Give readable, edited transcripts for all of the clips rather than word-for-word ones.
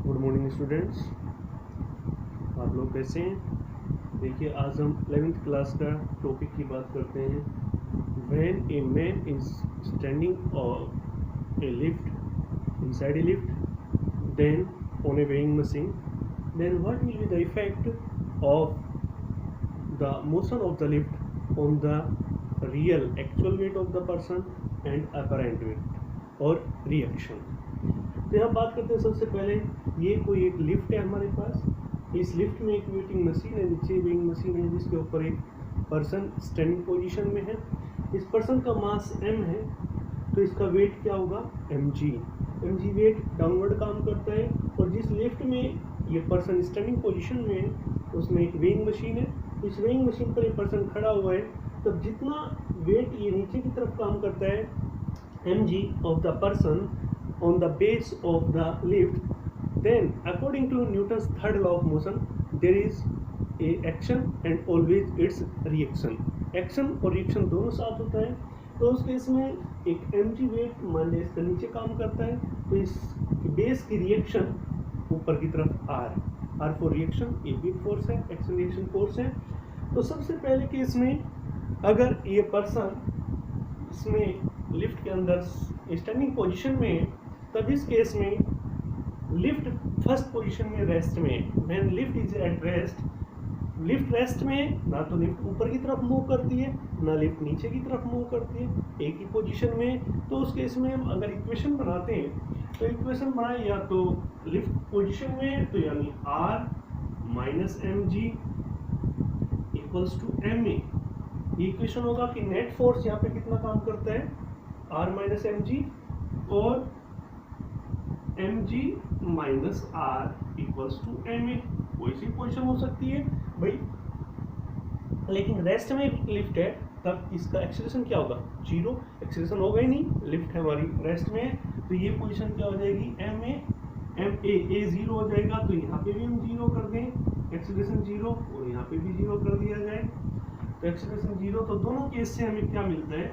Good morning students, आप लोग कैसे हैं। देखिए आज हम 11th क्लास का टॉपिक की बात करते हैं। When a man is standing on a lift inside a lift then on a weighing machine then what will be the effect of the motion of the lift on the real actual weight of the person and apparent weight और reaction. तो यहाँ बात करते हैं सबसे पहले, ये कोई एक लिफ्ट है हमारे पास। इस लिफ्ट में एक वेटिंग मशीन है, नीचे वेइंग मशीन है जिसके ऊपर एक पर्सन स्टैंडिंग पोजीशन में है। इस पर्सन का मास m है तो इसका वेट क्या होगा mg। mg वेट डाउनवर्ड काम करता है और जिस लिफ्ट में ये पर्सन स्टैंडिंग पोजीशन में है उसमें एक वेइंग मशीन है। इस वेइंग मशीन पर ये पर्सन खड़ा हुआ है, तब जितना वेट ये नीचे की तरफ काम करता है mg of the person on the base of the lift, then according to Newton's third law of motion there is a action and always its reaction। Action और रिएक्शन दोनों साथ होता है। तो उस केस में एक mg वेट मान लिया इसका नीचे काम करता है तो इस बेस की रिएक्शन ऊपर की तरफ r फॉर रिएक्शन, ये बिग फोर्स है, एक्सेलरेशन फोर्स है। तो सबसे पहले केस में अगर ये पर्सन इसमें लिफ्ट के अंदर स्टैंडिंग पोजीशन में है, तब इस केस में लिफ्ट फर्स्ट पोजीशन में रेस्ट में, when lift is at rest, lift rest में ना तो लिफ्ट ऊपर की तरफ मूव करती है ना लिफ्ट नीचे की तरफ मूव करती है, एक ही पोजीशन में। तो उस केस में हम अगर इक्वेशन बनाते हैं तो इक्वेशन बनाए या तो लिफ्ट पोजीशन में तो यानी r minus M G equals to M A. ये इक्वेशन होगा कि नेट फोर्स यहाँ पे कितना काम करता है r माइनस एम जी और mg minus r equals to ma। कोई सी पोजीशन हो सकती है भाई, लेकिन रेस्ट में लिफ्ट है तब इसका एक्सेलरेशन क्या होगा, जीरो। एक्सेलरेशन होगा ही नहीं, लिफ्ट है हमारी रेस्ट में, तो ये पोजीशन क्या हो जाएगी a जीरो हो जाएगा। तो यहाँ पे भी हम जीरो कर दें, एक्सेलरेशन जीरो, और यहाँ पे भी जीरो कर दिया जाए तो एक्सेलरेशन जीरो। तो दोनों केस से हमें क्या मिलता है,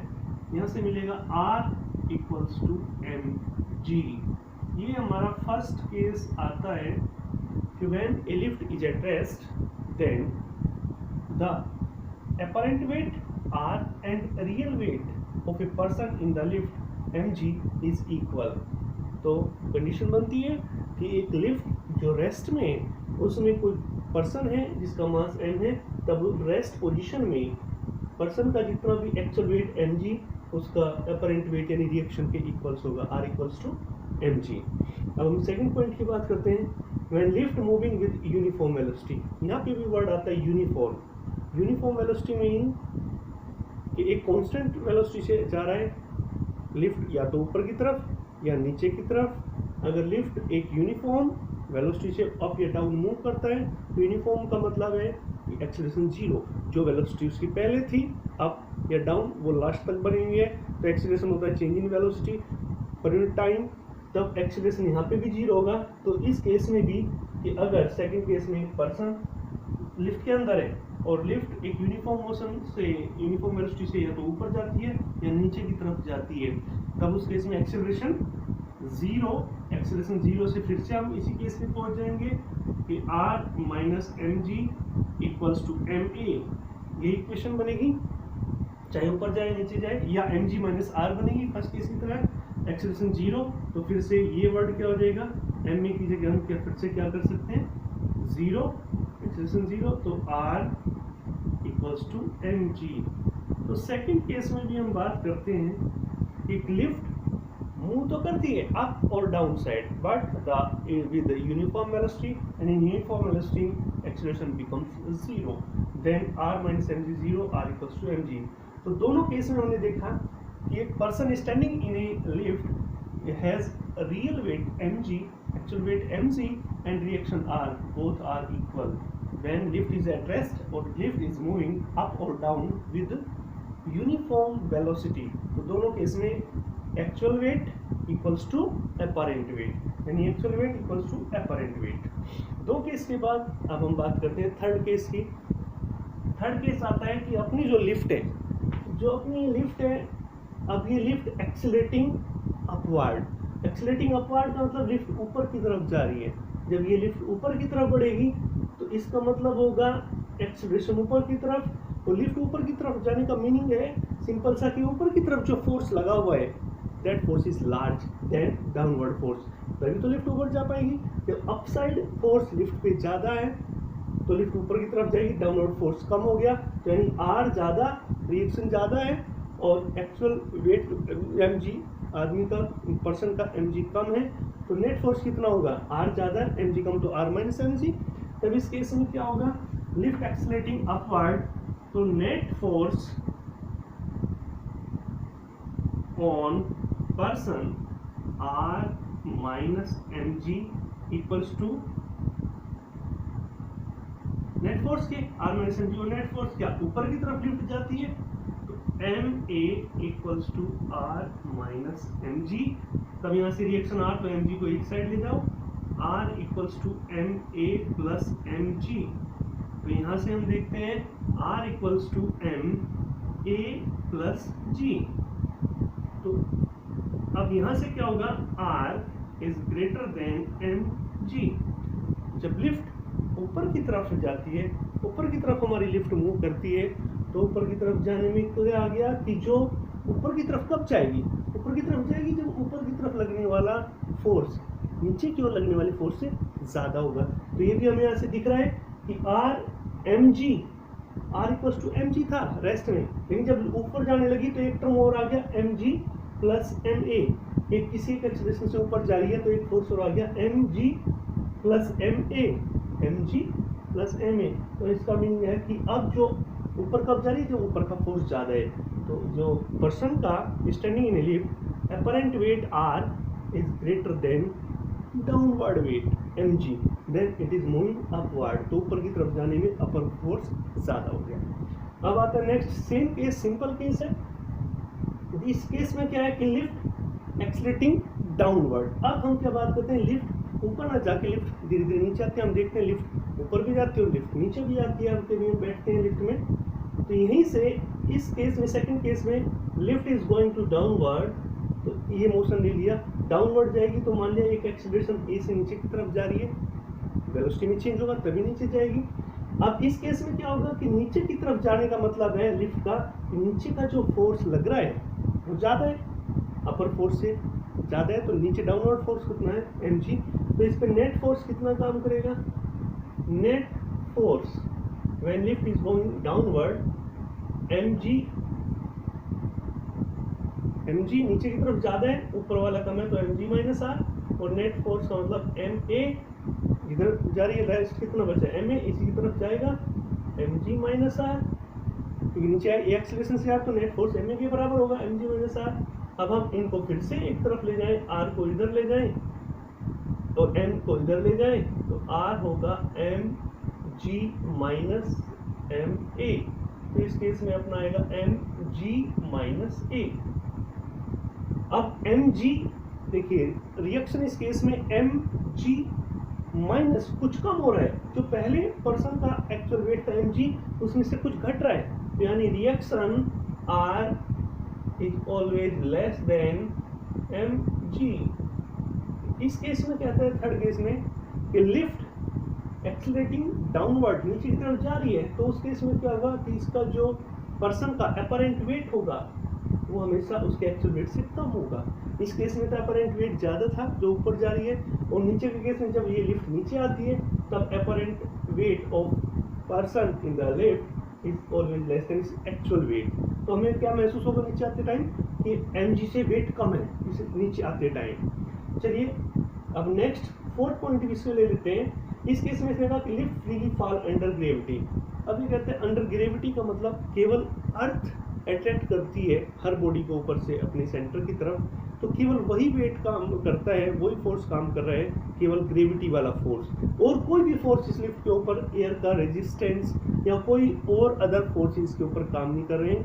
यहाँ से मिलेगा r इक्वल्स टू mg। ये हमारा फर्स्ट केस आता है कि when a lift is at rest then the apparent weight r and real weight of a person in the lift mg is equal। तो कंडीशन बनती है कि एक लिफ्ट जो रेस्ट में है उसमें कोई पर्सन है जिसका मास m है, तब रेस्ट पोजीशन में पर्सन का जितना भी एक्चुअल वेट mg उसका अपरेंट वेट यानी रिएक्शन के इक्वल्स होगा, r इक्वल्स टू mg। अब हम सेकंड पॉइंट की बात करते हैं, when lift moving with uniform velocity. यहाँ पे भी वर्ड आता है यूनिफॉर्म। यूनिफॉर्म वेलोसिटी मीन कि एक कांस्टेंट वेलोसिटी से जा रहा है लिफ्ट, या तो ऊपर की तरफ या नीचे की तरफ। अगर लिफ्ट एक यूनिफॉर्म वेलोसिटी से अप या डाउन मूव करता है तो यूनिफॉर्म का मतलब है कि एक्सेलरेशन जीरो, जो वेलोसिटी उसकी पहले थी अप या डाउन वो लास्ट तक बनी हुई है, तो एक्सेलरेशन होता है change in velocity per unit time, तब एक्सेलरेशन यहाँ पे भी जीरो होगा। तो इस केस में भी कि अगर सेकंड केस में पर्सन लिफ्ट के अंदर है और लिफ्ट एक यूनिफॉर्म मोशन से, यूनिफॉर्म वेलोसिटी से या तो ऊपर जाती है या नीचे की तरफ जाती है, तब उस केस में एक्सेलरेशन जीरो। एक्सेलरेशन जीरो से फिर से हम इसी केस में पहुंच जाएंगे कि r minus M G equals to M A. ये इक्वेशन बनेगी, चाहे ऊपर जाए नीचे जाए, या एम जी माइनस आर बनेगी फर्स्ट केस की तरह। एक्सेलरेशन जीरो तो फिर से ये वर्ड क्या हो जाएगा, एम ए की जगह हम क्या फिर से क्या कर सकते हैं, जीरो, एक्सेलरेशन जीरो, तो r equals to M G. तो सेकंड केस में भी हम बात करते हैं, एक लिफ्ट मूव तो करती है अप और down side but with uniform velocity and in uniform velocity acceleration becomes zero, then r minus M G zero, r equals to M G. तो दोनों केस में हमने देखा कि एक person standing in a lift has real weight mg, actual weight mg and reaction r, both are equal when lift is at rest or lift is moving up or down with uniform velocity। तो दोनों case में actual weight equals to apparent weight, यानी actual weight equals to apparent weight। दो case के बाद अब हम बात करते हैं थर्ड केस की। थर्ड केस आता है कि अपनी जो लिफ्ट है, अब ये lift accelerating upward, accelerating upward का मतलब लिफ्ट ऊपर की तरफ जा रही है। जब ये लिफ्ट ऊपर की तरफ बढ़ेगी तो इसका मतलब होगा एक्सेलरेशन ऊपर की तरफ। तो लिफ्ट ऊपर की तरफ जाने का मीनिंग है सिंपल सा कि ऊपर की तरफ जो फोर्स लगा हुआ है that force is large then downward force, तभी तो लिफ्ट ऊपर जा पाएगी। जब अपसाइड फोर्स लिफ्ट पे ज़्यादा है तो लिफ्ट ऊपर की तरफ जाएगी, डाउनवर्ड फोर्स कम हो गया, तो यानी आर ज़्यादा, रिएक्शन ज़्यादा है और एक्चुअल वेट mg आदमी का पर्सन का mg कम है, तो नेट फोर्स कितना होगा, आर ज़्यादा mg कम, तो आर माइनस mg। तब इस केस में क्या होगा, लिफ्ट एक्सेलरेटिंग अपवर्ड, तो net force on person R minus mg equals to net force के आर माइनस mg, और नेट फोर्स क्या ऊपर की तरफ लिफ्ट जाती है तो ma equals to R minus mg। तब यहाँ से रिएक्शन आर, तो mg को एक साइड ले जाओ, r equals to ma plus mg। तो यहाँ से हम देखते हैं r equals to ma plus g। तो अब यहाँ से क्या होगा, r is greater than mg। जब लिफ्ट ऊपर की तरफ जाती है, ऊपर की तरफ हमारी लिफ्ट मूव करती है, तो ऊपर की तरफ जाने में क्या आ गया कि जो ऊपर की तरफ कब जाएगी, ऊपर की तरफ जाएगी जब ऊपर की तरफ लगने वाला फोर्स नीचे की ओर लगने वाली फोर्स से ज़्यादा होगा। तो ये भी हमें यहाँ से दिख रहा है कि R M G, R equals to M G था रेस्ट में, लेकिन जब ऊपर जाने लगी तो एक टर्म और आ गया M G plus M A. एक किसी एक एक्सेलरेशन से ऊपर जा रही है तो एक फोर्स और आ गया M G plus M A, M G plus M A. तो इसका मीनिंग है कि अब जो ऊपर कब जा रही है, जो ऊपर का फोर्स ज़्यादा है, तो जो पर्सन का standing in lift apparent weight R is greater than downward weight M G, then it is moving upward, तो ऊपर की तरफ जाने में अपर फोर्स ज़्यादा हो गया। अब आता है next same case, simple case है। इस केस में क्या है कि लिफ्ट एक्सलेटिंग डाउनवर्ड। अब हम क्या बात करते हैं, लिफ्ट ऊपर ना जाके लिफ्ट धीरे धीरे नीचे आते हैं। हम देखते हैं लिफ्ट ऊपर भी जाती है और लिफ्ट नीचे भी आती है, हम कभी बैठते हैं लिफ्ट में, तो यहीं से इस केस में सेकंड केस में lift is going to downward, तो ये मोशन ले लिया, डाउनवर्ड जाएगी तो मान लिया एक एक्सीलरेशन ए से नीचे की तरफ जा रही है, वेलोसिटी में चेंज होगा तभी नीचे जाएगी। अब इस केस में क्या होगा कि नीचे की तरफ जाने का मतलब है लिफ्ट का नीचे का जो फोर्स लग रहा है वो ज़्यादा है, अपर फोर्स से ज़्यादा है, तो नीचे डाउनवर्ड फोर्स कितना है एम जी। तो इस पर नेट फोर्स कितना काम करेगा, net force when lift is going downward M G नीचे की तरफ ज़्यादा है, ऊपर वाला कम है, तो एम जी माइनस आर, और नेट फोर्स का मतलब एम ए, इधर जा रही है रेस्ट कितना बचा एम ए, इसी की तरफ जाएगा एम जी माइनस आर, क्योंकि नीचे आए एक्सीलरेशन से आर, तो नेट फोर्स एम ए के बराबर होगा एम जी माइनस आर। अब हम इनको फिर से एक तरफ ले जाएं, आर को इधर ले जाएं और एम को इधर ले जाएं, तो आर होगा M G minus M A, तो इस केस में अपना आएगा एम जी माइनस ए। अब एम जी देखिए रिएक्शन इस केस में एम जी माइनस कुछ कम हो रहा है, जो पहले पर्सन का एक्चुअल वेट था एम जी उसमें से कुछ घट रहा है, तो यानी reaction R is always less than M G. इस केस में कहते हैं थर्ड केस में कि लिफ्ट एक्सीलरेटिंग डाउनवर्ड नीचे की तरफ जा रही है, तो उस केस में क्या होगा कि इसका जो पर्सन का अपरेंट वेट होगा वो हमेशा उसके एक्चुअल वेट से कम होगा। इस केस में तो अपरेंट वेट ज़्यादा था जो ऊपर जा रही है, और नीचे के केस में जब ये लिफ्ट नीचे आती है तब apparent weight of person in the lift is always less then actual wait. तो हमें क्या महसूस होगा नीचे आते टाइम कि एम जी से वेट कम है इसे नीचे आते टाइम। चलिए अब नेक्स्ट फोर्थ पॉइंट इसको ले लेते हैं। इस केस में कहा कि lift freely fall under gravity. अब ये कहते हैं अंडर ग्रेविटी का मतलब केवल अर्थ अट्रैक्ट करती है हर बॉडी को ऊपर से अपने सेंटर की तरफ, तो केवल वही वेट काम करता है, वही फोर्स काम कर रहा है, केवल ग्रेविटी वाला फोर्स, और कोई भी फोर्स इस लिफ्ट के ऊपर एयर का रेजिस्टेंस या कोई और अदर फोर्स इसके ऊपर काम नहीं कर रहे हैं,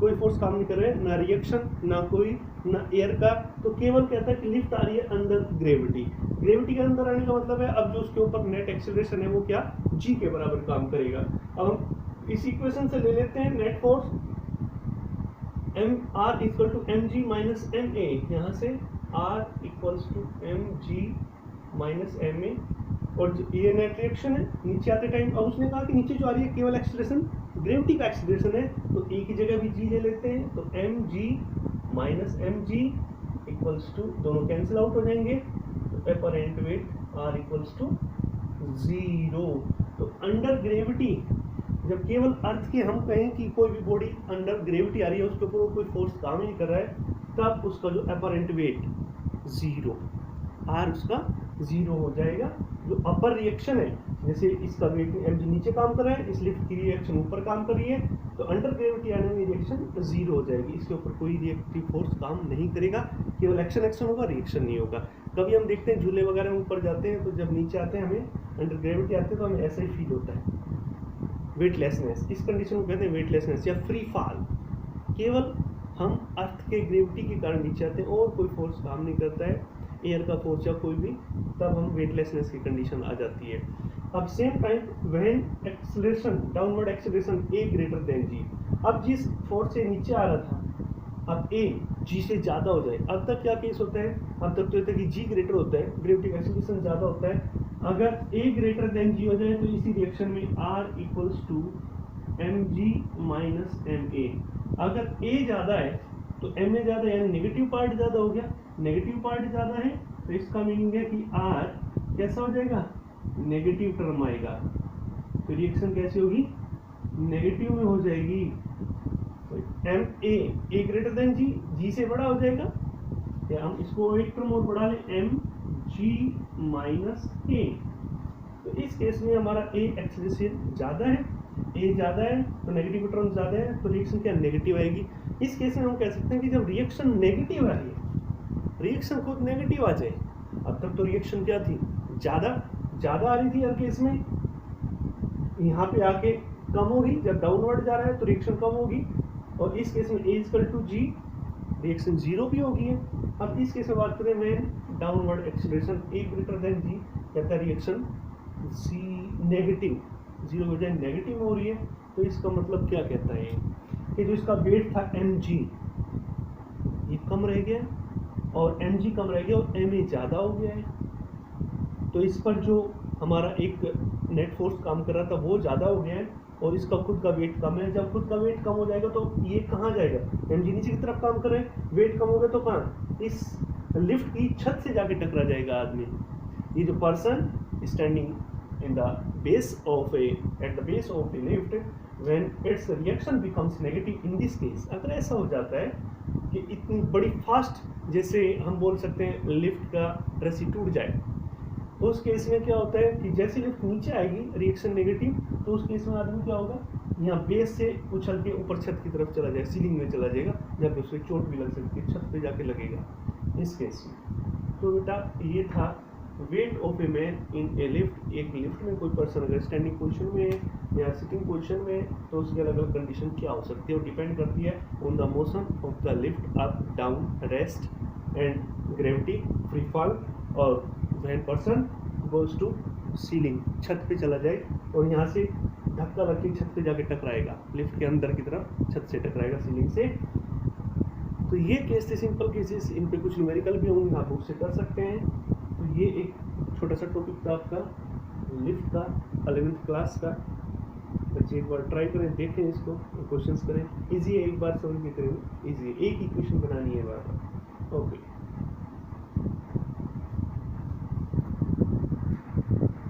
कोई फोर्स काम नहीं कर रहे हैं, ना रिएक्शन ना कोई ना एयर का, तो केवल कहता है कि लिफ्ट आ रही है अंडर ग्रेविटी। ग्रेविटी के अंदर आने का मतलब है अब जो उसके ऊपर नेट एक्सीलरेशन है वो क्या जी के बराबर काम करेगा। अब हम इस इक्वेशन से ले लेते हैं net force M R equal to M G minus M A, यहाँ से R equals to M G minus M A, और ये नेट रिएक्शन है नीचे आते टाइम। अब उसने कहा कि नीचे जो आ रही है केवल एक्सीलरेशन ग्रेविटी का एक्सीलरेशन है, तो ए की जगह भी जी ले लेते हैं, तो M G minus M G equals to, दोनों कैंसिल आउट हो जाएंगे, तो apparent weight R equals to 0। तो अंडर ग्रेविटी, जब केवल अर्थ के हम कहें कि कोई भी बॉडी अंडर ग्रेविटी आ रही है, उसके ऊपर कोई फोर्स काम ही नहीं कर रहा है, तब उसका जो एपरेंट वेट 0, आर उसका 0 हो जाएगा। जो अपर रिएक्शन है, जैसे इसका वेट एम जी नीचे काम कर रहा है, इस लिफ्ट की रिएक्शन ऊपर काम कर रही है, तो अंडर ग्रेविटी आने में रिएक्शन 0 हो जाएगी। इसके ऊपर कोई रिएक्टिव फोर्स काम नहीं करेगा, केवल एक्शन होगा, रिएक्शन नहीं होगा। कभी हम देखते हैं झूले वगैरह में ऊपर जाते हैं, तो जब नीचे आते हैं हमें अंडर ग्रेविटी आते हैं तो हमें ऐसा ही फील होता है, वेटलेसनेस। इस कंडीशन को कहते हैं वेटलेसनेस या फ्री फॉल। केवल हम अर्थ के ग्रेविटी के कारण नीचे आते हैं और कोई फोर्स काम नहीं करता है, एयर का फोर्स या कोई भी, तब हम वेटलेसनेस की कंडीशन आ जाती है। अब same time when acceleration, downward acceleration A greater than G, अब जिस फोर्स से नीचे आ रहा था, अब ए जी से ज़्यादा हो जाए। अब तक क्या केस होता है, अब तक तो होता है कि जी ग्रेटर होता है, ग्रेविटी का एक्सेलरेशन ज़्यादा होता है। अगर ए ग्रेटर देन जी हो जाए तो इसी रिएक्शन में R equals to M G minus M A. अगर ए ज़्यादा है तो एम ए ज़्यादा, यानी नेगेटिव पार्ट ज़्यादा हो गया, नेगेटिव पार्ट ज़्यादा है, तो इसका मीनिंग है कि आर कैसा हो जाएगा, नेगेटिव टर्म आएगा, तो रिएक्शन कैसी होगी, नेगेटिव में हो जाएगी। एम ए ग्रेटर देन जी, जी से बड़ा हो जाएगा, या हम इसको एक टर्म और बढ़ा लें, एम जी माइनस ए। तो इस केस में हमारा ए एक्सेलरेशन ज़्यादा है, ए ज़्यादा है तो नेगेटिव टर्म ज़्यादा है, तो रिएक्शन क्या नेगेटिव आएगी। इस केस में हम कह सकते हैं कि जब रिएक्शन नेगेटिव आ रही है, रिएक्शन खुद नेगेटिव आ जाए। अब तक तो रिएक्शन क्या थी, ज़्यादा आ रही थी हर केस में, यहाँ पे आके कम होगी, जब डाउनवर्ड जा रहा है तो रिएक्शन कम होगी, और इस केस में ए इक्वल टू जी, रिएक्शन 0 भी होगी है। अब इस केस में बात करें when downward acceleration A greater than G, कहता है रिएक्शन सी नेगेटिव, 0 हो जाए नेगेटिव हो रही है, तो इसका मतलब क्या कहता है कि जो इसका वेट था एम जी, ये कम रह गया, और एम जी कम रह गया और एम ए ज़्यादा हो गया है। तो इस पर जो हमारा एक नेट फोर्स काम कर रहा था वो ज़्यादा हो गया है, और इसका खुद का वेट कम है। जब खुद का वेट कम हो जाएगा तो ये कहाँ जाएगा, एम जी नीचे की तरफ काम कर रहे हैं, वेट कम हो गया तो कहाँ, इस लिफ्ट की छत से जाके टकरा जाएगा आदमी। ये जो person standing in the base of at the base of the lift, when it's reaction becomes negative in this case, अगर ऐसा हो जाता है कि इतनी बड़ी फास्ट, जैसे हम बोल सकते हैं लिफ्ट का रस्सी टूट जाए, तो उस केस में क्या होता है कि जैसे लिफ्ट नीचे आएगी रिएक्शन नेगेटिव, तो उस केस में आदमी क्या होगा, यहाँ बेस से उछल के ऊपर छत की तरफ चला जाएगा, सीलिंग में चला जाएगा, जहाँ पे उसे चोट भी लग सकती है, छत पे जाके लगेगा इस केस में। तो बेटा ये था weight of a man in a lift. एक लिफ्ट में कोई पर्सन अगर स्टैंडिंग पोजीशन में है या सिटिंग पोजीशन में है, तो उसकी अलग अलग कंडीशन क्या हो सकती है, और डिपेंड करती है on the motion of the lift, up down, rest and gravity, free fall, और when person goes to ceiling, छत पे चला जाए और यहाँ से धक्का लग के छत पे जाके टकराएगा, लिफ्ट के अंदर की तरफ छत से टकराएगा सीलिंग से। तो ये केस थे सिंपल केसेस, इन पे कुछ न्यूमेरिकल भी होंगे, आप उससे कर सकते हैं। तो ये एक छोटा सा टॉपिक था आपका लिफ्ट का 11th क्लास का। बच्चे एक बार ट्राई करें, देखें इसको, क्वेश्चंस करें, इजी है, एक बार समझ के करें, इजी है, एक ही क्वेश्चन बनानी है बार बार। ओके।